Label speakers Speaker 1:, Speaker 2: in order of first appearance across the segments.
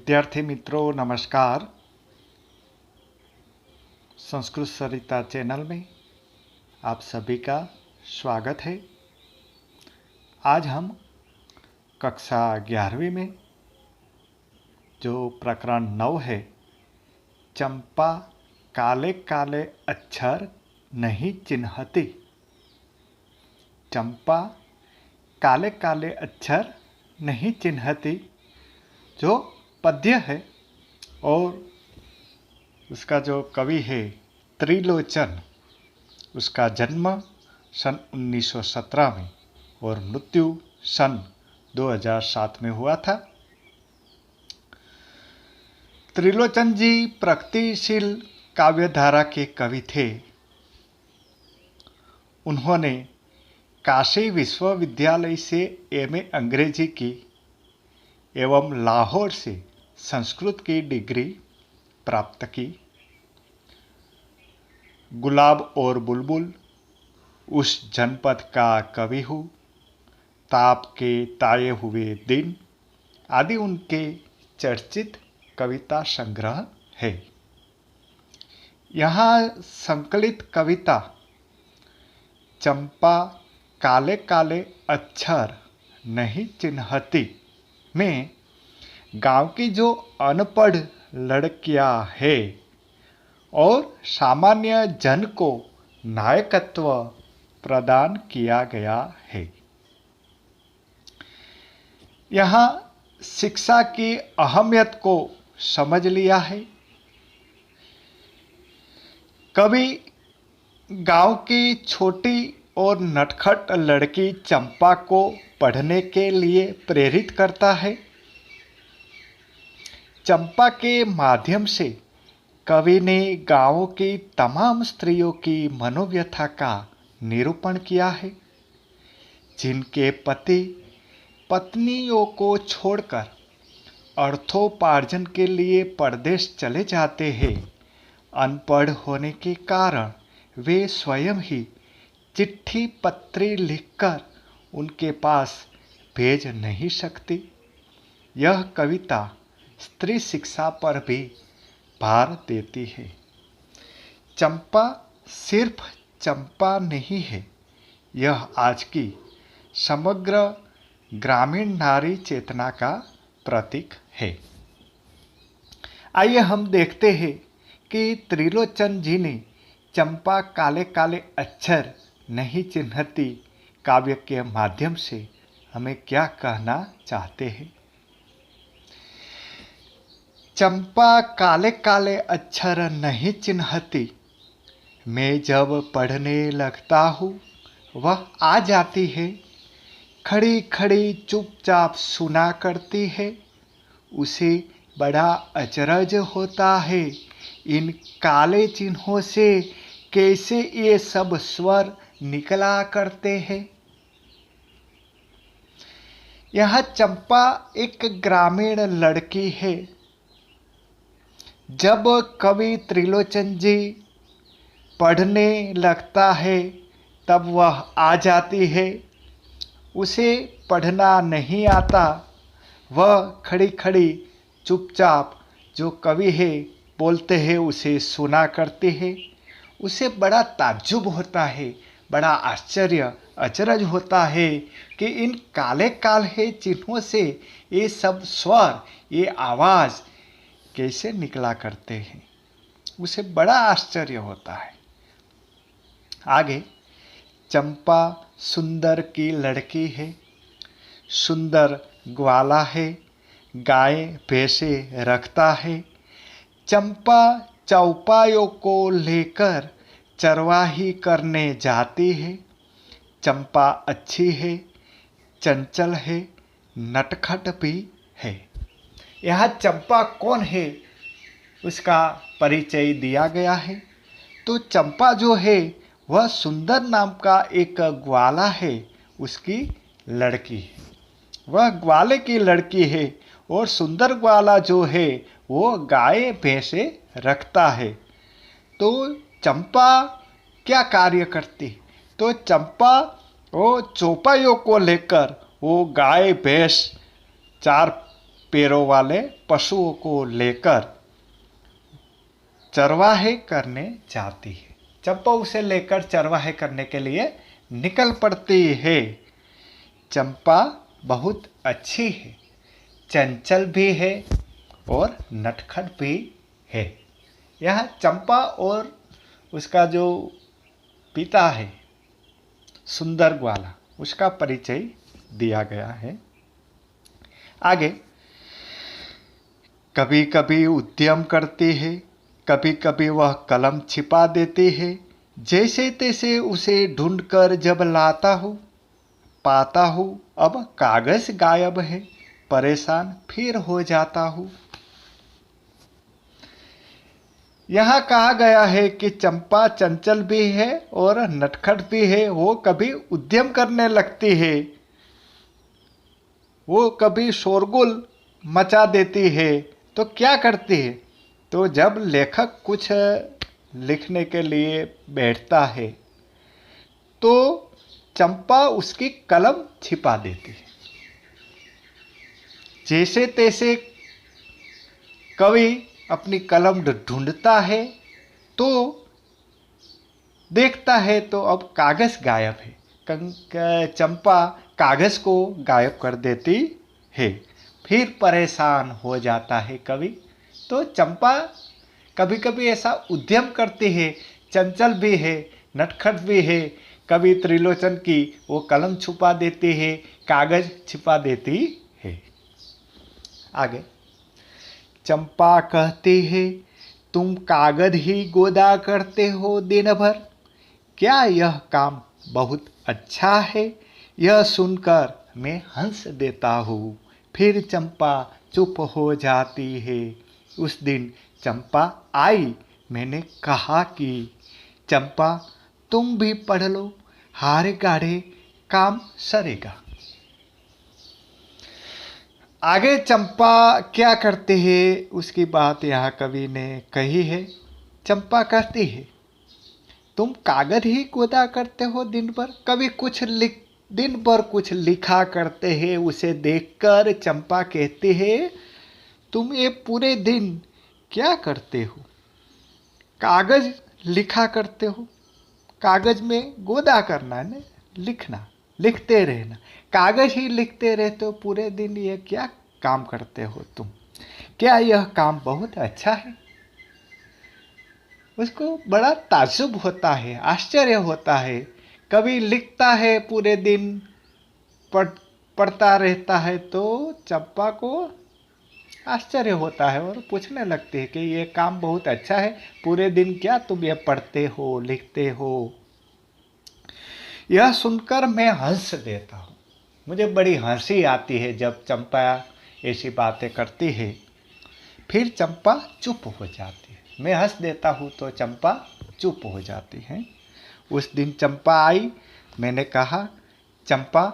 Speaker 1: विद्यार्थी मित्रों नमस्कार। संस्कृत सरिता चैनल में आप सभी का स्वागत है। आज हम कक्षा 11वीं में जो प्रकरण 9 है, चंपा काले काले अक्षर नहीं चिन्हती। चंपा काले काले अक्षर नहीं चिन्हती जो पद्य है और उसका जो कवि है त्रिलोचन, उसका जन्म सन 1917 में और मृत्यु सन 2007 में हुआ था। त्रिलोचन जी प्रगतिशील काव्यधारा के कवि थे। उन्होंने काशी विश्वविद्यालय से एमए अंग्रेजी की एवं लाहौर से संस्कृत की डिग्री प्राप्त की। गुलाब और बुलबुल, उस जनपद का कवि हूँ, ताप के ताए हुए दिन आदि उनके चर्चित कविता संग्रह है। यहाँ संकलित कविता चंपा काले काले अक्षर नहीं चिन्हती में गांव की जो अनपढ़ लड़कियां है और सामान्य जन को नायकत्व प्रदान किया गया है। यहाँ शिक्षा की अहमियत को समझ लिया है। कवि गांव की छोटी और नटखट लड़की चंपा को पढ़ने के लिए प्रेरित करता है। चंपा के माध्यम से कवि ने गांव की तमाम स्त्रियों की मनोव्यथा का निरूपण किया है, जिनके पति पत्नियों को छोड़कर अर्थोपार्जन के लिए परदेश चले जाते हैं। अनपढ़ होने के कारण वे स्वयं ही चिट्ठी पत्री लिखकर उनके पास भेज नहीं सकती। यह कविता स्त्री शिक्षा पर भी भार देती है। चंपा सिर्फ चंपा नहीं है, यह आज की समग्र ग्रामीण नारी चेतना का प्रतीक है। आइए हम देखते हैं कि त्रिलोचन जी ने चंपा काले काले अक्षर नहीं चिन्हती काव्य के माध्यम से हमें क्या कहना चाहते हैं। चंपा काले काले अक्षर नहीं चिन्हती, मैं जब पढ़ने लगता हूँ वह आ जाती है, खड़ी खड़ी चुपचाप सुना करती है। उसे बड़ा अचरज होता है, इन काले चिन्हों से कैसे ये सब स्वर निकला करते हैं। यह चंपा एक ग्रामीण लड़की है। जब कवि त्रिलोचन जी पढ़ने लगता है तब वह आ जाती है। उसे पढ़ना नहीं आता, वह खड़ी खड़ी चुपचाप जो कवि है बोलते हैं उसे सुना करते हैं। उसे बड़ा ताज्जुब होता है, बड़ा आश्चर्य अचरज होता है कि इन काले काले चिन्हों से ये सब स्वर, ये आवाज़ कैसे निकला करते हैं। उसे बड़ा आश्चर्य होता है। आगे, चंपा सुंदर की लड़की है, सुंदर ग्वाला है, गाय भैंसे रखता है। चंपा चौपायों को लेकर चरवाही करने जाती है। चंपा अच्छी है, चंचल है, नटखट भी है। यहाँ चंपा कौन है उसका परिचय दिया गया है। तो चंपा जो है वह सुंदर नाम का एक ग्वाला है, उसकी लड़की है। वह ग्वाले की लड़की है और सुंदर ग्वाला जो है वो गाय भैंसे रखता है। तो चंपा क्या कार्य करती? तो चंपा वो चौपाइयों को लेकर वो गाय भैंस चार पैरों वाले पशुओं को लेकर चरवाहे करने जाती है। चंपा उसे लेकर चरवाहे करने के लिए निकल पड़ती है। चंपा बहुत अच्छी है, चंचल भी है और नटखट भी है। यह चंपा और उसका जो पिता है सुंदर ग्वाला, उसका परिचय दिया गया है। आगे, कभी कभी उद्यम करती है, कभी कभी वह कलम छिपा देती है। जैसे तैसे उसे ढूंढकर जब लाता हूँ, पाता हूँ अब कागज गायब है, परेशान फिर हो जाता हूँ। यहाँ कहा गया है कि चंपा चंचल भी है और नटखट भी है। वो कभी उद्यम करने लगती है, वो कभी शोरगुल मचा देती है। तो क्या करती है? तो जब लेखक कुछ लिखने के लिए बैठता है तो चंपा उसकी कलम छिपा देती है। जैसे तैसे कवि अपनी कलम ढूंढता है तो देखता है तो अब कागज गायब है। चंपा कागज को गायब कर देती है। फिर परेशान हो जाता है कवि। तो चंपा कभी कभी ऐसा उद्यम करती है, चंचल भी है, नटखट भी है। कभी त्रिलोचन की वो कलम छुपा देती है, कागज छिपा देती है। आगे, चंपा कहती है, तुम कागज ही गोदा करते हो दिन भर, क्या यह काम बहुत अच्छा है? यह सुनकर मैं हंस देता हूँ। फिर चंपा चुप हो जाती है। उस दिन चंपा आई, मैंने कहा कि चंपा तुम भी पढ़ लो, हारे गाढ़े काम सरेगा। आगे चंपा क्या करते हैं उसकी बात यहाँ कवि ने कही है। चंपा कहती है, तुम कागज ही गोदा करते हो दिन भर, कभी कुछ दिन भर कुछ लिखा करते हैं। उसे देखकर चंपा कहती है, तुम ये पूरे दिन क्या करते हो? कागज लिखा करते हो। कागज में गोदा करना है ना, लिखना, लिखते रहना। कागज ही लिखते रहते हो पूरे दिन, ये क्या काम करते हो तुम? क्या यह काम बहुत अच्छा है? उसको बड़ा ताज्जुब होता है, आश्चर्य होता है। कभी लिखता है पूरे दिन, पढ़ता रहता है। तो चंपा को आश्चर्य होता है और पूछने लगती है कि ये काम बहुत अच्छा है, पूरे दिन क्या तुम ये पढ़ते हो, लिखते हो? यह सुनकर मैं हंस देता हूँ। मुझे बड़ी हंसी आती है जब चंपा ऐसी बातें करती है। फिर चंपा चुप हो जाती है। मैं हंस देता हूँ तो चंपा चुप हो जाती है। उस दिन चंपा आई, मैंने कहा, चंपा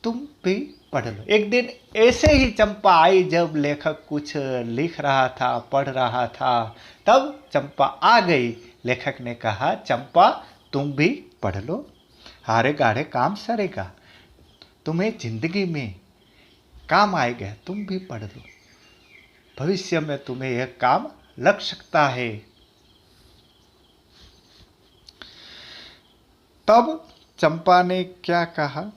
Speaker 1: तुम भी पढ़ लो। एक दिन ऐसे ही चंपा आई जब लेखक कुछ लिख रहा था, पढ़ रहा था, तब चंपा आ गई। लेखक ने कहा, चंपा तुम भी पढ़ लो, हारे गाढ़े काम सरेगा, तुम्हें जिंदगी में काम आएगा, तुम भी पढ़ लो, भविष्य में तुम्हें यह काम लग सकता है। तब चंपा ने क्या कहा?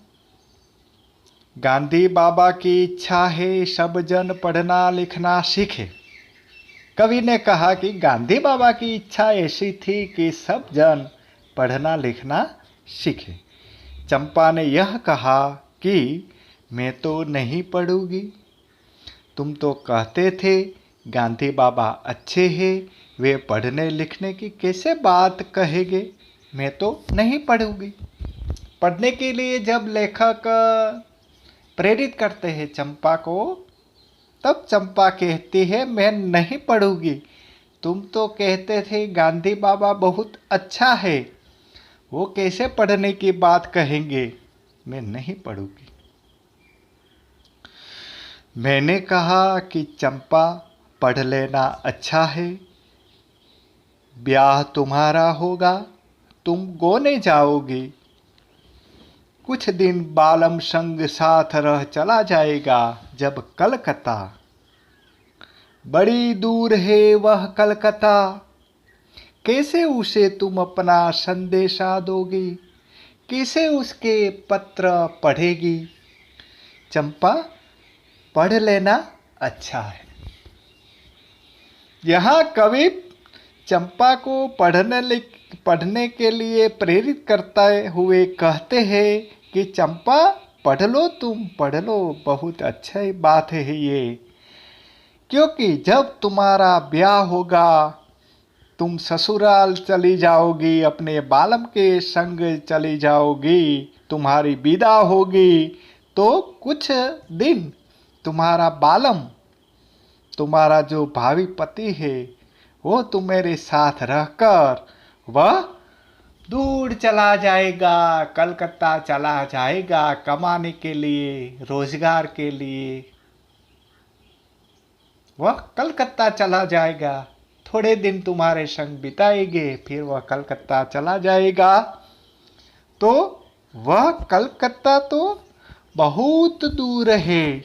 Speaker 1: गांधी बाबा की इच्छा है सब जन पढ़ना लिखना सीखे। कवि ने कहा कि गांधी बाबा की इच्छा ऐसी थी कि सब जन पढ़ना लिखना सीखे। चंपा ने यह कहा कि मैं तो नहीं पढ़ूंगी। तुम तो कहते थे गांधी बाबा अच्छे हैं, वे पढ़ने लिखने की कैसे बात कहेंगे? मैं तो नहीं पढ़ूंगी। पढ़ने के लिए जब लेखक प्रेरित करते हैं चंपा को, तब चंपा कहती है, मैं नहीं पढ़ूंगी। तुम तो कहते थे गांधी बाबा बहुत अच्छा है, वो कैसे पढ़ने की बात कहेंगे? मैं नहीं पढ़ूंगी। मैंने कहा कि चंपा पढ़ लेना अच्छा है, ब्याह तुम्हारा होगा, तुम गोने जाओगी, कुछ दिन बालम संग साथ रह चला जाएगा। जब कलकत्ता बड़ी दूर है वह कलकत्ता, कैसे उसे तुम अपना संदेशा दोगी, कैसे उसके पत्र पढ़ेगी। चंपा, पढ़ लेना अच्छा है। यहाँ कवि चंपा को पढ़ने के लिए प्रेरित करते हुए कहते हैं कि चंपा, पढ़ लो, तुम पढ़ लो, बहुत अच्छी बात है ये। क्योंकि जब तुम्हारा ब्याह होगा, तुम ससुराल चली जाओगी, अपने बालम के संग चली जाओगी, तुम्हारी विदा होगी, तो कुछ दिन तुम्हारा बालम, तुम्हारा जो भावी पति है, वो तुम्हारे साथ रहकर वह दूर चला जाएगा, कलकत्ता चला जाएगा कमाने के लिए, रोजगार के लिए। वह कलकत्ता चला जाएगा, थोड़े दिन तुम्हारे संग बिताएंगे, फिर वह कलकत्ता चला जाएगा। तो वह कलकत्ता तो बहुत दूर है।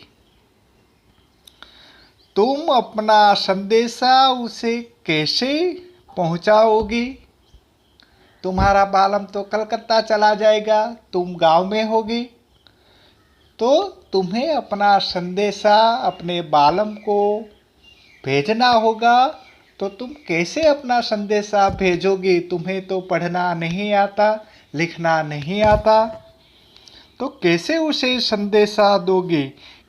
Speaker 1: तुम अपना संदेशा उसे कैसे पहुंचाओगी। तुम्हारा बालम तो कलकत्ता चला जाएगा, तुम गांव में होगी, तो तुम्हें अपना संदेशा अपने बालम को भेजना होगा। तो तुम कैसे अपना संदेशा भेजोगी, तुम्हें तो पढ़ना नहीं आता, लिखना नहीं आता, तो कैसे उसे संदेशा दोगी,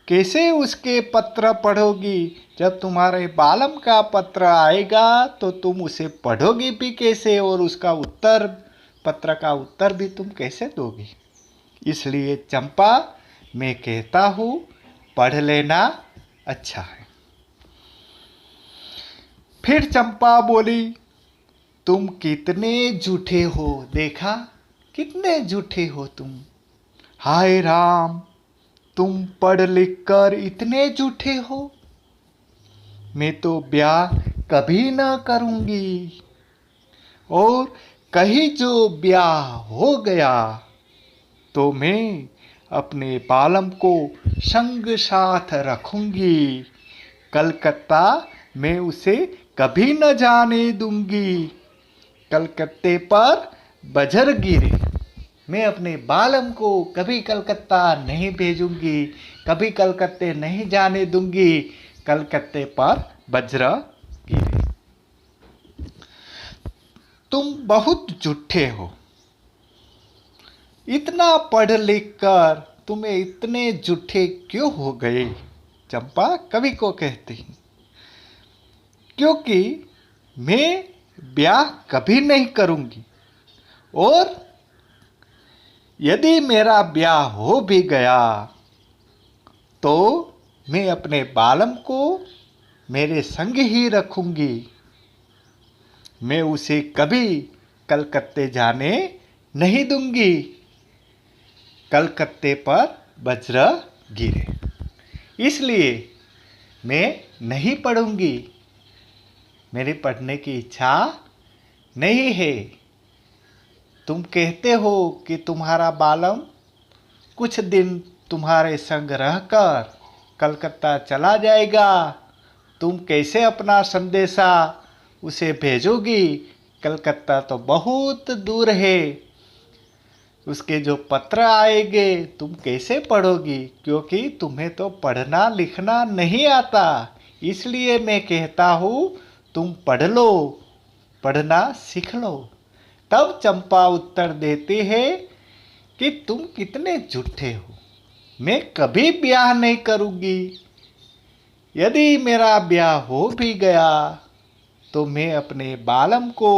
Speaker 1: कैसे उसके पत्र पढ़ोगी। जब तुम्हारे बालम का पत्र आएगा तो तुम उसे पढ़ोगी भी कैसे, और उसका उत्तर, पत्र का उत्तर भी तुम कैसे दोगी। इसलिए चंपा, मैं कहता हूँ, पढ़ लेना अच्छा है। फिर चंपा बोली, तुम कितने झूठे हो, देखा कितने झूठे हो तुम। हाय राम, तुम पढ़ लिख कर इतने झूठे हो। मैं तो ब्याह कभी न करूंगी, और कहीं जो ब्याह हो गया तो मैं अपने बालम को संग साथ रखूंगी। कलकत्ता मैं उसे कभी न जाने दूंगी। कलकत्ते पर बजर गिरे, मैं अपने बालम को कभी कलकत्ता नहीं भेजूंगी, कभी कलकत्ते नहीं जाने दूंगी। कलकत्ते पर वज्र गिरे। तुम बहुत झूठे हो। इतना पढ़ लिख कर तुम्हें इतने झूठे क्यों हो गए। चंपा कवि को कहती, क्योंकि मैं ब्याह कभी नहीं करूंगी, और यदि मेरा ब्याह हो भी गया तो मैं अपने बालम को मेरे संग ही रखूंगी। मैं उसे कभी कलकत्ते जाने नहीं दूंगी। कलकत्ते पर वज्र गिरे, इसलिए मैं नहीं पढ़ूंगी। मेरी पढ़ने की इच्छा नहीं है। तुम कहते हो कि तुम्हारा बालम कुछ दिन तुम्हारे संग रहकर कलकत्ता चला जाएगा, तुम कैसे अपना संदेशा उसे भेजोगी। कलकत्ता तो बहुत दूर है, उसके जो पत्र आएंगे तुम कैसे पढ़ोगी, क्योंकि तुम्हें तो पढ़ना लिखना नहीं आता। इसलिए मैं कहता हूँ, तुम पढ़ लो, पढ़ना सीख लो। तब चंपा उत्तर देती है कि तुम कितने झूठे हो, मैं कभी ब्याह नहीं करूँगी। यदि मेरा ब्याह हो भी गया तो मैं अपने बालम को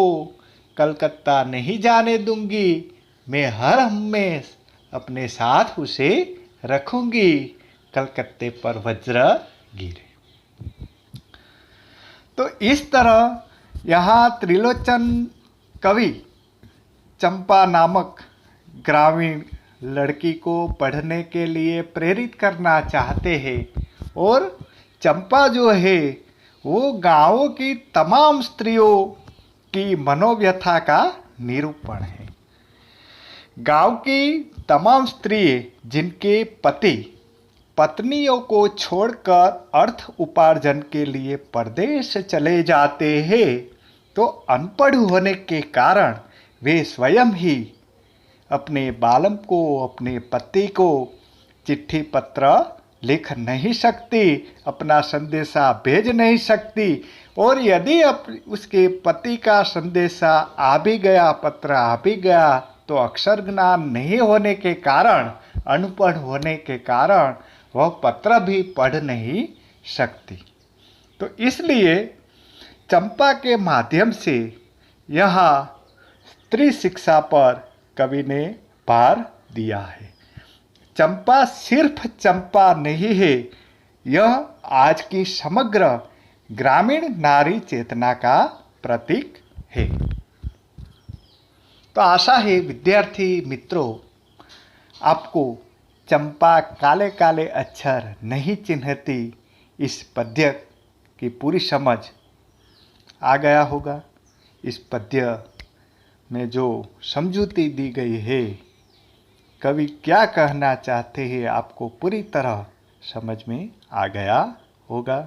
Speaker 1: कलकत्ता नहीं जाने दूंगी। मैं हर हमेश अपने साथ उसे रखूंगी। कलकत्ते पर वज्र गिरे। तो इस तरह यहाँ त्रिलोचन कवि चंपा नामक ग्रामीण लड़की को पढ़ने के लिए प्रेरित करना चाहते हैं, और चंपा जो है वो गाँव की तमाम स्त्रियों की मनोव्यथा का निरूपण है। गांव की तमाम स्त्री जिनके पति पत्नियों को छोड़कर अर्थ उपार्जन के लिए परदेश चले जाते हैं तो अनपढ़ होने के कारण वे स्वयं ही अपने बालम को, अपने पति को चिट्ठी पत्र लिख नहीं सकती, अपना संदेशा भेज नहीं सकती। और यदि उसके पति का संदेशा आ भी गया, पत्र आ भी गया, तो अक्षर ज्ञान नहीं होने के कारण, अनपढ़ होने के कारण वह पत्र भी पढ़ नहीं सकती। तो इसलिए चंपा के माध्यम से यहाँ स्त्री शिक्षा पर कवि ने भार दिया है। चंपा सिर्फ चंपा नहीं है, यह आज की समग्र ग्रामीण नारी चेतना का प्रतीक है। तो आशा है विद्यार्थी मित्रों, आपको चंपा काले काले अक्षर नहीं चिन्हती इस पद्य की पूरी समझ आ गया होगा। इस पद्य में जो समझूती दी गई है, कवि क्या कहना चाहते हैं, आपको पूरी तरह समझ में आ गया होगा।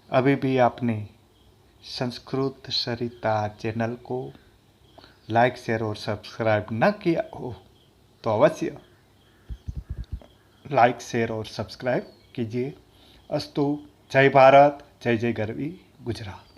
Speaker 1: अभी भी आपने संस्कृत सरिता चैनल को लाइक, शेयर और सब्सक्राइब न किया हो तो अवश्य लाइक, शेयर और सब्सक्राइब कीजिए। अस्तु। जय भारत, जय जय गरवी गुजरात।